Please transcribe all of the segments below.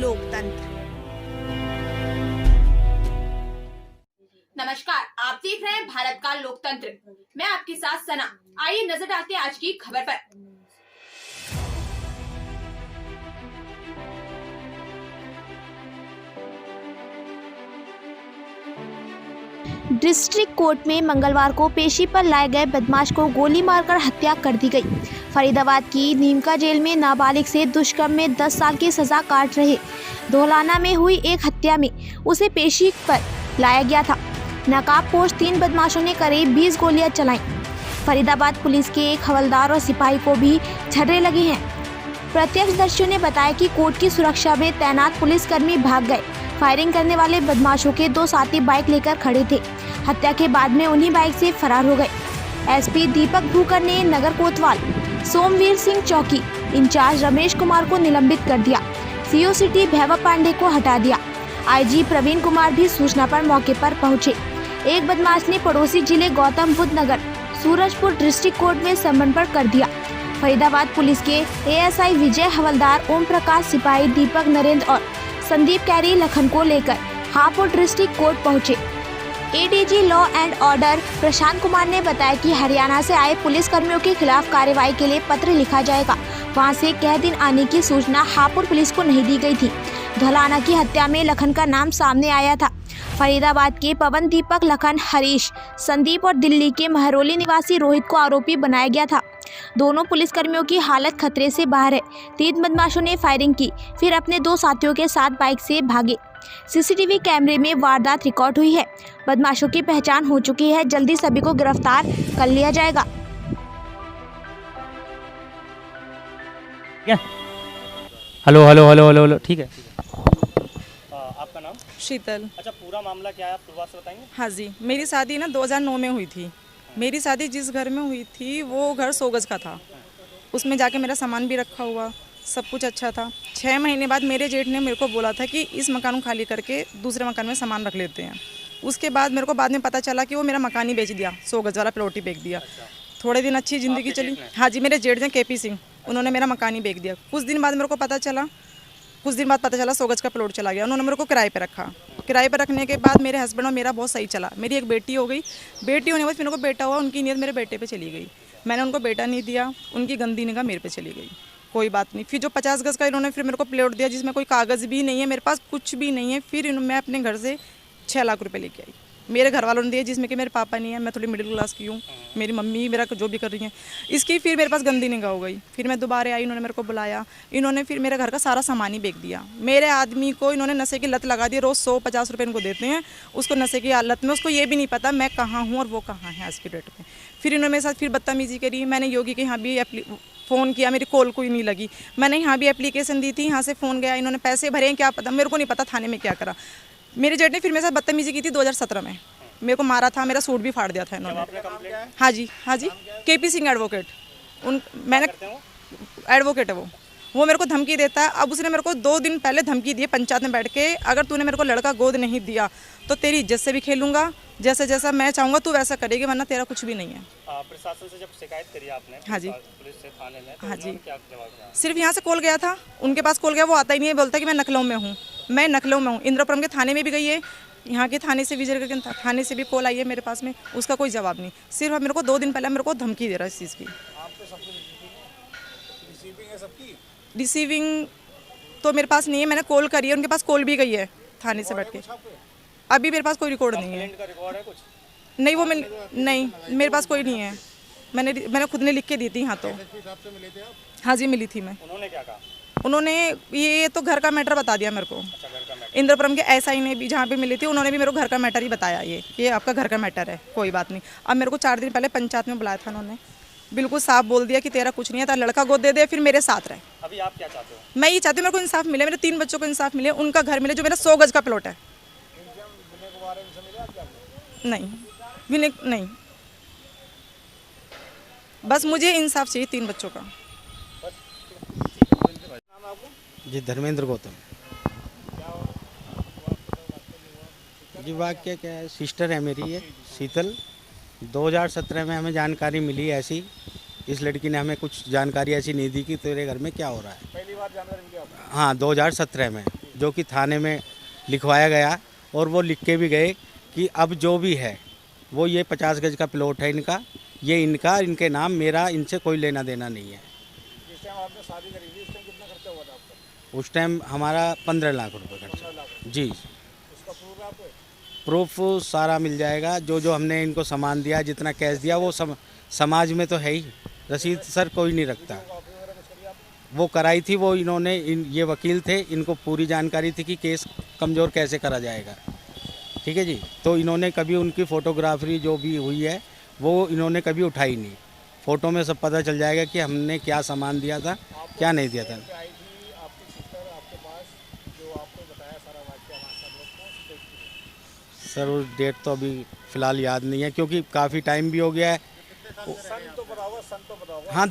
लोकतंत्र। नमस्कार, आप देख रहे हैं भारत का लोकतंत्र। मैं आपके साथ सना। आइए नजर डालते हैं आज की खबर पर। डिस्ट्रिक्ट कोर्ट में मंगलवार को पेशी पर लाए गए बदमाश को गोली मारकर हत्या कर दी गई। फरीदाबाद की नीमका जेल में नाबालिग से दुष्कर्म में 10 साल की सजा काट रहे धौलाना में हुई एक हत्या में उसे पेशी पर लाया गया था। नकाबपोश 3 बदमाशों ने करीब 20 गोलियां चलाईं। फरीदाबाद पुलिस के एक हवलदार और सिपाही को भी छर्रे लगे हैं। प्रत्यक्षदर्शियों ने बताया कि कोर्ट की सुरक्षा में तैनात पुलिसकर्मी भाग गए। फायरिंग करने वाले बदमाशों के 2 साथी बाइक लेकर खड़े थे। हत्या के बाद में उन्हीं बाइक से फरार हो गए। एसपी दीपक भूकर ने नगर कोतवाल सोमवीर सिंह चौकी इंचार्ज रमेश कुमार को निलंबित कर दिया। सीओ सिटी भैरव पांडे को हटा दिया। आईजी प्रवीण कुमार भी सूचना पर मौके पर पहुंचे। एक बदमाश ने पड़ोसी जिले गौतम बुद्ध नगर सूरजपुर डिस्ट्रिक्ट कोर्ट में समर्पण कर दिया। फरीदाबाद पुलिस के एएसआई विजय हवलदार, ओम प्रकाश सिपाही, दीपक नरेंद्र और संदीप कैरी लखन को लेकर हापुड़ डिस्ट्रिक्ट कोर्ट पहुंचे। ADG law and order Prashant Kumar ने बताया कि हरियाणा से आए पुलिस कर्मियों के खिलाफ कार्रवाई के लिए पत्र लिखा जाएगा। वहां से कई दिन आने की सूचना हापुड़ पुलिस को नहीं दी गई थी। धौलाना की हत्या में लखन का नाम सामने आया था। फरीदाबाद के पवन, दीपक, लखन, हरीश, संदीप और दिल्ली के महरौली निवासी रोहित को आरोपी बनाया गया था। दोनों पुलिसकर्मियों की हालत खतरे से बाहर है। 3 बदमाशों ने फायरिंग की, फिर अपने 2 साथियों के साथ बाइक से भागे। सीसीटीवी कैमरे में वारदात रिकॉर्ड हुई है। बदमाशों की पहचान हो चुकी है। जल्दी सभी को गिरफ्तार कर लिया जाएगा। Hello hello hello hello hello, ठीक है। आपका नाम? शीतल। अच्छा, पूरा मामला क्या है आप शुरुआत से बताएंगे? हाँ जी, मेरी शादी ना 2009 में हुई थी। मेरी शादी जिस घर में हुई थी वो घर 100 गज का था। उसमें जाके मेरा सामान भी रखा हुआ, सब कुछ अच्छा था। 6 महीने बाद मेरे जेठ ने मेरे को बोला था कि इस मकान को खाली करके दूसरे मकान में सामान रख लेते हैं। उसके बाद मेरे को बाद में पता चला कि वो मेरा मकान ही बेच दिया, 100 गज वाला प्लॉट ही बेच दिया। थोड़े दिन अच्छी ज़िंदगी चली। हाँ जी, मेरे जेठ ने केपी सिंह, उन्होंने मेरा मकान ही बेच दिया। कुछ दिन बाद पता चला 100 गज का प्लॉट चला गया। उन्होंने मेरे को किराए पे रखा। किराए पे रखने के बाद मेरे हस्बैंड और मेरा बहुत सही चला। मेरी एक बेटी हो गई। बेटी होने के बाद फिर उनको बेटा हुआ। उनकी नीयत मेरे बेटे पे चली गई। मैंने उनको बेटा नहीं दिया। उनकी गंदी निगाह मेरे पे चली गई। कोई बात नहीं। फिर जो 50 गज का इन्होंने फिर मेरे को प्लॉट दिया जिसमें कोई कागज़ भी नहीं है, मेरे पास कुछ भी नहीं है। फिर मैं अपने घर से 6 लाख रुपये लेके आई। मेरे घर वालों ने दिए जिसमें कि मेरे पापा नहीं है। मैं थोड़ी मिडिल क्लास की हूँ। मेरी मम्मी मेरा जो भी कर रही है। इसकी फिर मेरे पास गंदी निगाह हो गई। फिर मैं दोबारा आई, इन्होंने मेरे को बुलाया। इन्होंने फिर मेरे घर का सारा सामान ही बेच दिया। मेरे आदमी को इन्होंने नशे की लत लगा दी। रोज़ 150 रुपये इनको देते हैं। उसको नशे की लत में उसको ये भी नहीं पता मैं कहाँ हूँ और वो कहाँ है आज की डेट में। फिर इन्होंने मेरे साथ फिर बदतमीजी करी। मैंने योगी के यहाँ भी फ़ोन किया, मेरी कॉल कोई नहीं लगी। मैंने यहाँ भी एप्लीकेशन दी थी, यहाँ से फ़ोन गया। इन्होंने पैसे भरे हैं क्या पता, मेरे को नहीं पता थाने में क्या करा। मेरे जेठ ने फिर मेरे साथ बदतमीजी की थी 2017 में। मेरे को मारा था, मेरा सूट भी फाड़ दिया था इन्होंने। हाँ जी, हाँ जी, केपी सिंह एडवोकेट। मैंने एडवोकेट है वो मेरे को धमकी देता है। अब उसने मेरे को 2 दिन पहले धमकी दी पंचायत में बैठ के, अगर तूने मेरे को लड़का गोद नहीं दिया तो तेरी इज्जत से भी खेलूंगा। जैसा मैं चाहूँगा तू वैसा करेगी, वरना तेरा कुछ भी नहीं है। प्रशासन से जब शिकायत करी आपने? हाँ जी, पुलिस से थाने में, तो हाँ जी, क्या जवाब दिया? सिर्फ यहाँ से कॉल गया था, उनके पास कॉल गया। वो आता ही नहीं है, बोलता कि मैं नखलऊ में हूँ। मैं नखलऊ में हूँ। इंद्रपुरम के थाने में भी गई है, यहाँ के थाने से विजय करके थाने से भी कॉल आई है मेरे पास में, उसका कोई जवाब नहीं। सिर्फ मेरे को 2 दिन पहले मेरे को धमकी दे रहा है इस चीज़ की। रिसीविंग तो मेरे पास नहीं है। मैंने कॉल करी है, उनके पास कॉल भी गई है थाने से बैठ के। अभी मेरे पास कोई रिकॉर्ड नहीं है। नहीं, वो नहीं, मेरे पास कोई नहीं है। मैंने खुद ने लिख के दी थी। हाँ, तो हाँ जी, मिली थी मैं। उन्होंने क्या कहा? उन्होंने ये तो घर का मैटर बता दिया मेरे को। इंद्रपुरम के एसआई ने भी जहाँ पे मिली थी, उन्होंने भी मेरे को घर का मैटर ही बताया। ये आपका घर का मैटर है, कोई बात नहीं। अब मेरे को 4 दिन पहले पंचायत में बुलाया था उन्होंने। बिल्कुल साफ बोल दिया कि तेरा कुछ नहीं है, तेरा लड़का गोद दे दे, फिर मेरे साथ रहे। अभी आप क्या चाहते हो? मैं ये चाहती हूँ मेरे को इंसाफ मिले, मेरे 3 बच्चों को इंसाफ मिले, उनका घर मिले, जो मेरा 100 गज का प्लॉट है। नहीं, बस मुझे इंसाफ चाहिए 3 बच्चों का। जी, धर्मेंद्र गौतम। जी, वाक्य क्या है, सिस्टर है मेरी ये शीतल। 2017 में हमें जानकारी मिली ऐसी, इस लड़की ने हमें कुछ जानकारी ऐसी नहीं दी कि तेरे घर में क्या हो रहा है। पहली बार जानकारी मिली आपको? हाँ, 2017 में जो कि थाने में लिखवाया गया और वो लिख के भी गए कि अब जो भी है वो ये 50 गज का प्लॉट है इनका, ये इनका, इनके नाम, मेरा इनसे कोई लेना देना नहीं है। जिस टाइम आपने शादी करी थी उस टाइम कितना खर्चा हुआ था आपका? उस टाइम हमारा 15 लाख रुपए खर्चा। 15 लाख जी, उसका प्रूफ है आपको? प्रूफ सारा मिल जाएगा। जो जो हमने इनको सामान दिया, जितना कैश दिया, वो समाज में तो है ही। रसीद सर कोई नहीं रखता। कॉपी वगैरह कुछ करी आपने? वो कराई थी, वो इन्होंने ये वकील थे, इनको पूरी जानकारी थी कि केस कमज़ोर कैसे करा जाएगा। ठीक है जी। तो इन्होंने कभी उनकी फ़ोटोग्राफरी जो भी हुई है वो इन्होंने कभी उठाई नहीं। फ़ोटो में सब पता चल जाएगा कि हमने क्या सामान दिया था, क्या नहीं दिया था। आई थी आपकी सिस्टर आपके पास, जो आपको बताया सारा वाक्य हमारे साथ लोग कौन सी डेट की? सर उस डेट तो अभी फ़िलहाल याद नहीं है, क्योंकि काफ़ी टाइम भी हो गया है। सन तो बताओ, सन तो बताओ। हाँ,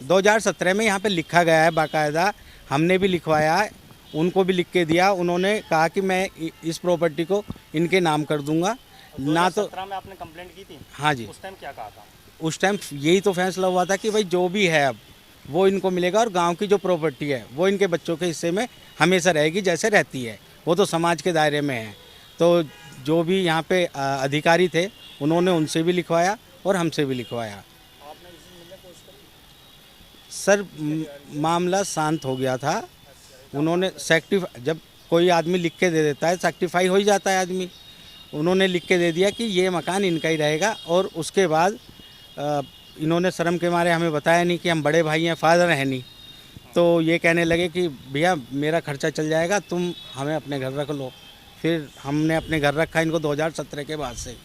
2017 में यहाँ पे लिखा गया है बाकायदा। हमने भी लिखवाया है, उनको भी लिख के दिया। उन्होंने कहा कि मैं इस प्रॉपर्टी को इनके नाम कर दूंगा ना। तो 2017 में आपने कंप्लेंट की थी? हाँ जी, उस टाइम क्या कहा था? उस टाइम यही तो फैसला हुआ था कि भाई जो भी है अब वो इनको मिलेगा, और गांव की जो प्रॉपर्टी है वो इनके बच्चों के हिस्से में हमेशा रहेगी जैसे रहती है। वो तो समाज के दायरे में है। तो जो भी यहाँ पे अधिकारी थे उन्होंने उनसे भी लिखवाया और हमसे भी लिखवाया। आपने किसी मिलने कोशिश करी? सर मामला शांत हो गया था। उन्होंने सेक्टिफाई, जब कोई आदमी लिख के दे देता है सेक्टिफाई हो ही जाता है आदमी। उन्होंने लिख के दे दिया कि ये मकान इनका ही रहेगा। और उसके बाद इन्होंने शर्म के मारे हमें बताया नहीं कि हम बड़े भाई हैं, फादर हैं नहीं। तो ये कहने लगे कि भैया मेरा खर्चा चल जाएगा, तुम हमें अपने घर रख लो। फिर हमने अपने घर रखा इनको 2017 के बाद से।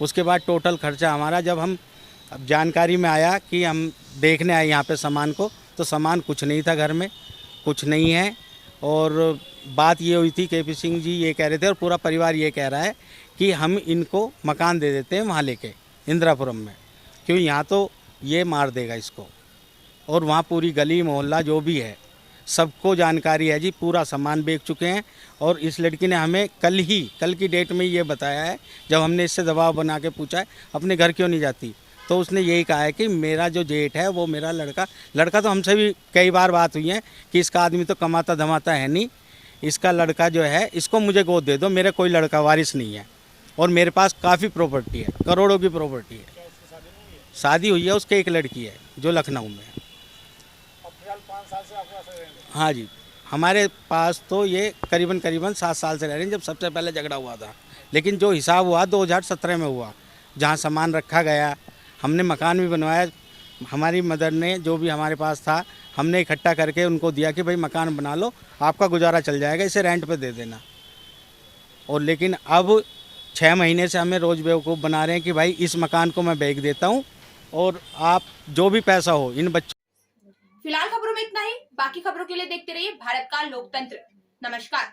उसके बाद टोटल खर्चा हमारा, जब हम अब जानकारी में आया कि हम देखने आए यहाँ पे सामान को, तो सामान कुछ नहीं था, घर में कुछ नहीं है। और बात ये हुई थी, केपी सिंह जी ये कह रहे थे और पूरा परिवार ये कह रहा है कि हम इनको मकान दे देते हैं वहाँ लेके इंदिरापुरम में, क्यों यहाँ तो ये मार देगा इसको। और वहाँ पूरी गली मोहल्ला जो भी है सबको जानकारी है जी, पूरा सामान बेच चुके हैं। और इस लड़की ने हमें कल की डेट में ये बताया है, जब हमने इससे दबाव बना के पूछा है अपने घर क्यों नहीं जाती, तो उसने यही कहा है कि मेरा जो जेठ है वो मेरा लड़का तो हमसे भी कई बार बात हुई है कि इसका आदमी तो कमाता धमाता है नहीं, इसका लड़का जो है इसको मुझे गोद दे दो, मेरा कोई लड़का वारिस नहीं है और मेरे पास काफ़ी प्रॉपर्टी है, करोड़ों की प्रॉपर्टी है। शादी हुई है, उसके एक लड़की है जो लखनऊ में है। अब फिलहाल 5 साल से आपके पास रह रहे हैं? हाँ जी, हमारे पास तो ये करीबन 7 साल से रह रहे हैं, जब सबसे पहले झगड़ा हुआ था। लेकिन जो हिसाब हुआ 2017 में हुआ, जहाँ सामान रखा गया, हमने मकान भी बनवाया। हमारी मदर ने जो भी हमारे पास था हमने इकट्ठा करके उनको दिया कि भाई मकान बना लो, आपका गुजारा चल जाएगा, इसे रेंट पे दे देना। और लेकिन अब 6 महीने से हमें रोज़ बेवकूफ़ बना रहे हैं कि भाई इस मकान को मैं बेच देता हूँ और आप जो भी पैसा हो इन बच्चों। फिलहाल खबरों में इतना ही। बाकी खबरों के लिए देखते रहिए भारत का लोकतंत्र। नमस्कार।